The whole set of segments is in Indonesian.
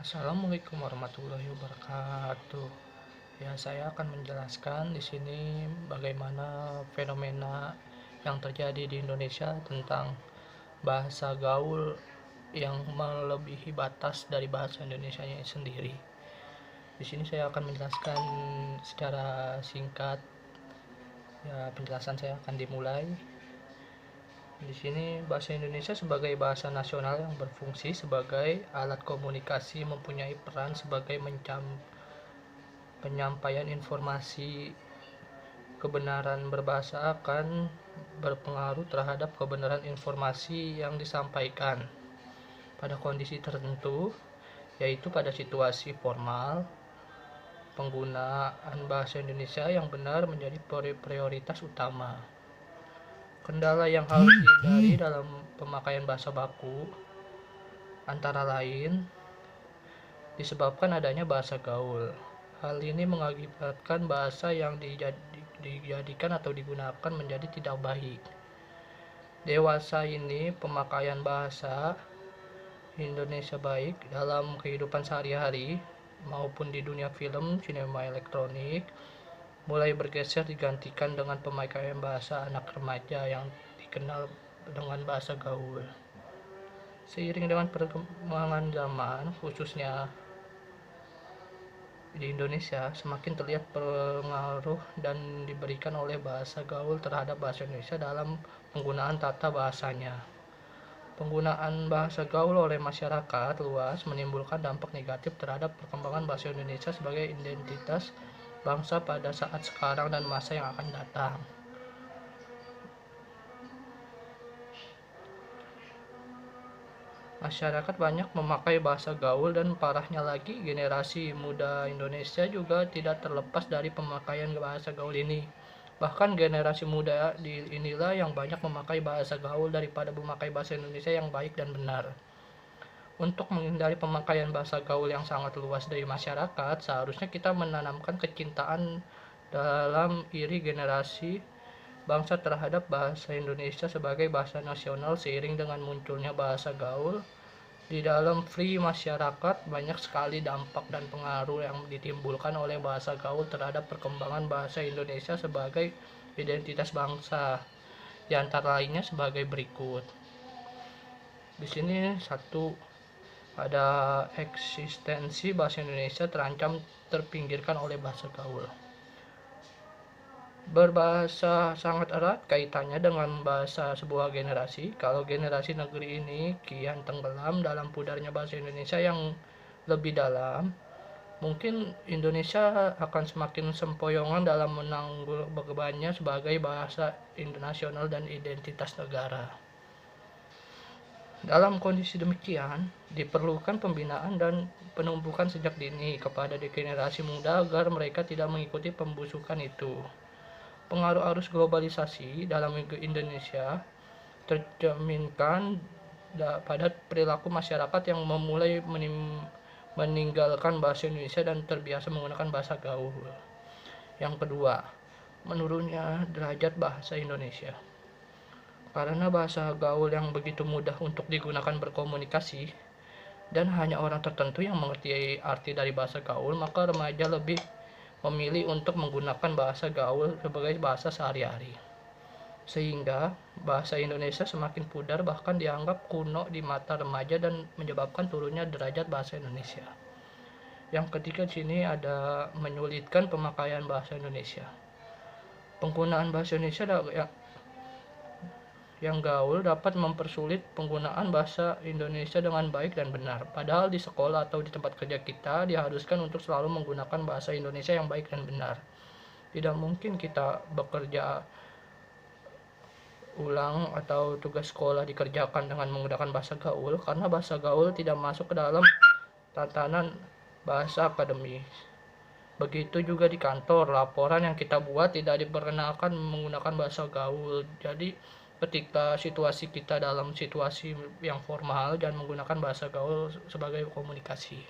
Assalamualaikum warahmatullahi wabarakatuh. Ya, saya akan menjelaskan di sini bagaimana fenomena yang terjadi di Indonesia tentang bahasa gaul yang melebihi batas dari bahasa Indonesianya sendiri. Di sini saya akan menjelaskan secara singkat. Ya, penjelasan saya akan dimulai. Di sini bahasa Indonesia sebagai bahasa nasional yang berfungsi sebagai alat komunikasi mempunyai peran sebagai penyampaian informasi. Kebenaran berbahasa akan berpengaruh terhadap kebenaran informasi yang disampaikan pada kondisi tertentu, yaitu pada situasi formal. Penggunaan bahasa Indonesia yang benar menjadi prioritas utama. Kendala yang harus dihindari dalam pemakaian bahasa baku antara lain disebabkan adanya bahasa gaul. Hal ini mengakibatkan bahasa yang dijadikan atau digunakan menjadi tidak baik. Dewasa ini pemakaian bahasa Indonesia baik dalam kehidupan sehari-hari maupun di dunia film, sinema elektronik mulai bergeser digantikan dengan pemakaian bahasa anak remaja yang dikenal dengan bahasa gaul. Seiring dengan perkembangan zaman, khususnya di Indonesia, semakin terlihat pengaruh dan diberikan oleh bahasa gaul terhadap bahasa Indonesia dalam penggunaan tata bahasanya. Penggunaan bahasa gaul oleh masyarakat luas menimbulkan dampak negatif terhadap perkembangan bahasa Indonesia sebagai identitas bangsa pada saat sekarang dan masa yang akan datang. Masyarakat banyak memakai bahasa gaul dan parahnya lagi generasi muda Indonesia juga tidak terlepas dari pemakaian bahasa gaul ini. Bahkan generasi muda inilah yang banyak memakai bahasa gaul daripada memakai bahasa Indonesia yang baik dan benar. Untuk menghindari pemakaian bahasa gaul yang sangat luas dari masyarakat, seharusnya kita menanamkan kecintaan dalam iri generasi bangsa terhadap bahasa Indonesia sebagai bahasa nasional. Seiring dengan munculnya bahasa gaul di dalam free masyarakat, banyak sekali dampak dan pengaruh yang ditimbulkan oleh bahasa gaul terhadap perkembangan bahasa Indonesia sebagai identitas bangsa. Di antara lainnya sebagai berikut. Di sini satu, ada eksistensi bahasa Indonesia terancam terpinggirkan oleh bahasa gaul. Berbahasa sangat erat kaitannya dengan bahasa sebuah generasi. Kalau generasi negeri ini kian tenggelam dalam pudarnya bahasa Indonesia yang lebih dalam, mungkin Indonesia akan semakin sempoyongan dalam menanggung bebannya sebagai bahasa internasional dan identitas negara. Dalam kondisi demikian, diperlukan pembinaan dan penumbukan sejak dini kepada generasi muda agar mereka tidak mengikuti pembusukan itu. Pengaruh arus globalisasi dalam Indonesia tercerminkan pada perilaku masyarakat yang memulai meninggalkan bahasa Indonesia dan terbiasa menggunakan bahasa gaul. Yang kedua, menurunnya derajat bahasa Indonesia. Karena bahasa gaul yang begitu mudah untuk digunakan berkomunikasi dan hanya orang tertentu yang mengerti arti dari bahasa gaul, maka remaja lebih memilih untuk menggunakan bahasa gaul sebagai bahasa sehari-hari. Sehingga bahasa Indonesia semakin pudar, bahkan dianggap kuno di mata remaja dan menyebabkan turunnya derajat bahasa Indonesia. Yang ketiga di sini ada menyulitkan pemakaian bahasa Indonesia. Penggunaan bahasa Indonesia yang gaul dapat mempersulit penggunaan bahasa Indonesia dengan baik dan benar. Padahal di sekolah atau di tempat kerja kita diharuskan untuk selalu menggunakan bahasa Indonesia yang baik dan benar. Tidak mungkin kita bekerja ulang atau tugas sekolah dikerjakan dengan menggunakan bahasa gaul, karena bahasa gaul tidak masuk ke dalam tatanan bahasa akademis. Begitu juga di kantor, laporan yang kita buat tidak diperkenalkan menggunakan bahasa gaul. Jadi ketika situasi kita dalam situasi yang formal dan menggunakan bahasa gaul sebagai komunikasi.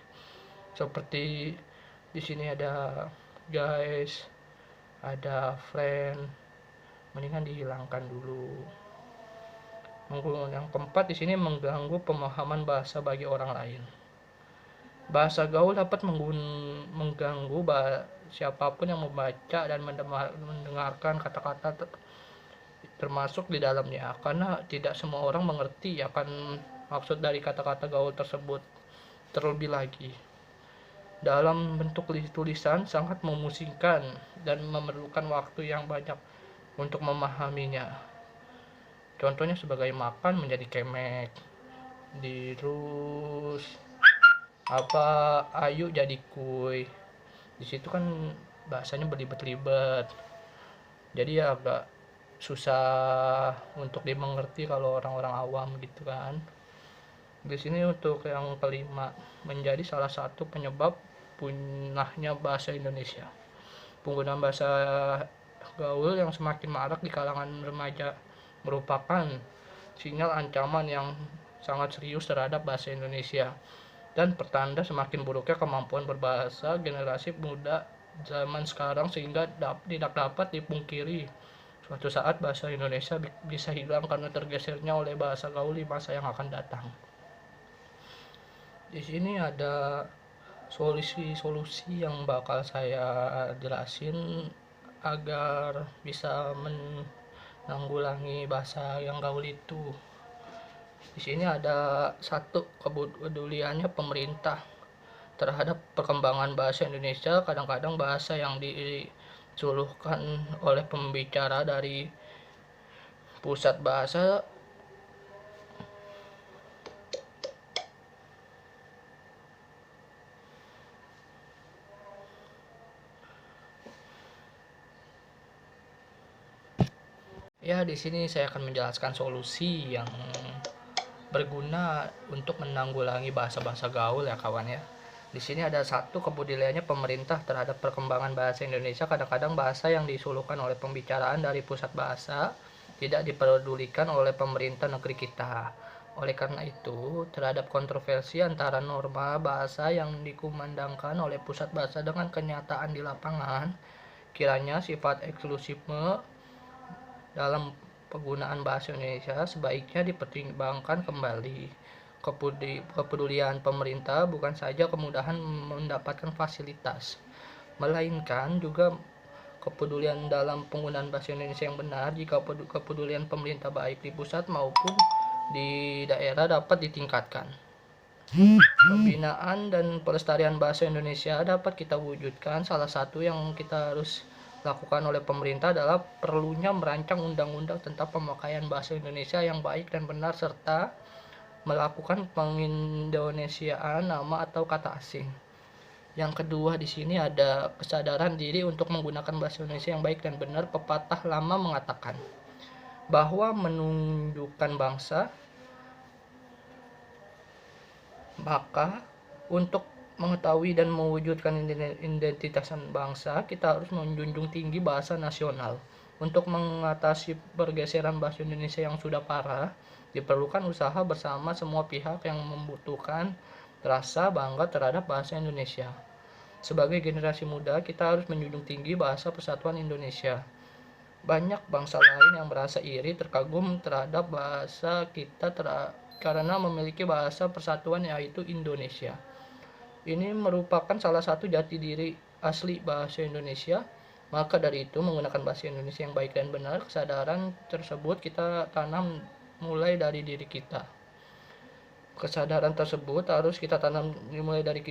Seperti di sini ada guys, ada friend, mendingan dihilangkan dulu. Yang keempat di sini mengganggu pemahaman bahasa bagi orang lain. Bahasa gaul dapat mengganggu siapapun yang membaca dan mendengarkan kata-kata termasuk di dalamnya, karena tidak semua orang mengerti akan maksud dari kata-kata gaul tersebut. Terlebih lagi, dalam bentuk tulisan sangat memusingkan dan memerlukan waktu yang banyak untuk memahaminya. Contohnya sebagai makan menjadi kemek, dirus apa ayu jadi kuy. Di situ kan bahasanya berlibet-libet, jadi ya agak susah untuk dimengerti kalau orang-orang awam gitu kan. Di sini untuk yang kelima, menjadi salah satu penyebab punahnya bahasa Indonesia. Penggunaan bahasa gaul yang semakin marak di kalangan remaja merupakan sinyal ancaman yang sangat serius terhadap bahasa Indonesia dan pertanda semakin buruknya kemampuan berbahasa generasi muda zaman sekarang, sehingga tidak dapat dipungkiri suatu saat bahasa Indonesia bisa hilang karena tergesernya oleh bahasa gaul di masa yang akan datang. Di sini ada solusi-solusi yang bakal saya jelasin agar bisa menanggulangi bahasa yang gaul itu. Di sini ada satu, kepeduliannya pemerintah terhadap perkembangan bahasa Indonesia. Kadang-kadang bahasa yang disuluhkan oleh pembicara dari pusat bahasa ya. Di sini saya akan menjelaskan solusi yang berguna untuk menanggulangi bahasa-bahasa gaul ya kawan ya. Di sini ada satu, kepeduliannya pemerintah terhadap perkembangan bahasa Indonesia. Kadang-kadang bahasa yang disuluhkan oleh pembicaraan dari pusat bahasa tidak dipedulikan oleh pemerintah negeri kita. Oleh karena itu, terhadap kontroversi antara norma bahasa yang dikumandangkan oleh pusat bahasa dengan kenyataan di lapangan, kiranya sifat eksklusifme dalam penggunaan bahasa Indonesia sebaiknya dipertimbangkan kembali. Kepedulian pemerintah bukan saja kemudahan mendapatkan fasilitas, melainkan juga kepedulian dalam penggunaan bahasa Indonesia yang benar. Jika kepedulian pemerintah baik di pusat maupun di daerah dapat ditingkatkan, pembinaan dan pelestarian bahasa Indonesia dapat kita wujudkan. Salah satu yang kita harus lakukan oleh pemerintah adalah perlunya merancang undang-undang tentang pemakaian bahasa Indonesia yang baik dan benar, serta melakukan pengindonesiaan nama atau kata asing. Yang kedua, di sini ada kesadaran diri untuk menggunakan bahasa Indonesia yang baik dan benar. Pepatah lama mengatakan bahwa menunjukkan bangsa, maka untuk mengetahui dan mewujudkan identitas bangsa, kita harus menjunjung tinggi bahasa nasional. Untuk mengatasi pergeseran bahasa Indonesia yang sudah parah, diperlukan usaha bersama semua pihak yang membutuhkan rasa bangga terhadap bahasa Indonesia. Sebagai generasi muda, kita harus menjunjung tinggi bahasa persatuan Indonesia. Banyak bangsa lain yang merasa iri, terkagum terhadap bahasa kita karena memiliki bahasa persatuan, yaitu Indonesia. Ini merupakan salah satu jati diri asli bahasa Indonesia. Maka dari itu, menggunakan bahasa Indonesia yang baik dan benar, kesadaran tersebut kita tanam mulai dari diri kita. Kesadaran tersebut harus kita tanam mulai dari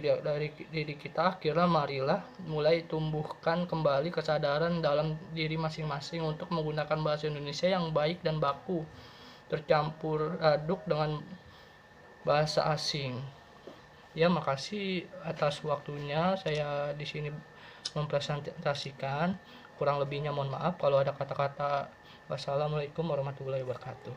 diri kita. Akhirnya marilah mulai tumbuhkan kembali kesadaran dalam diri masing-masing untuk menggunakan bahasa Indonesia yang baik dan baku, tercampur aduk dengan bahasa asing. Ya, makasih atas waktunya. Saya di sini mempresentasikan. Kurang lebihnya mohon maaf kalau ada kata-kata. Wassalamualaikum warahmatullahi wabarakatuh.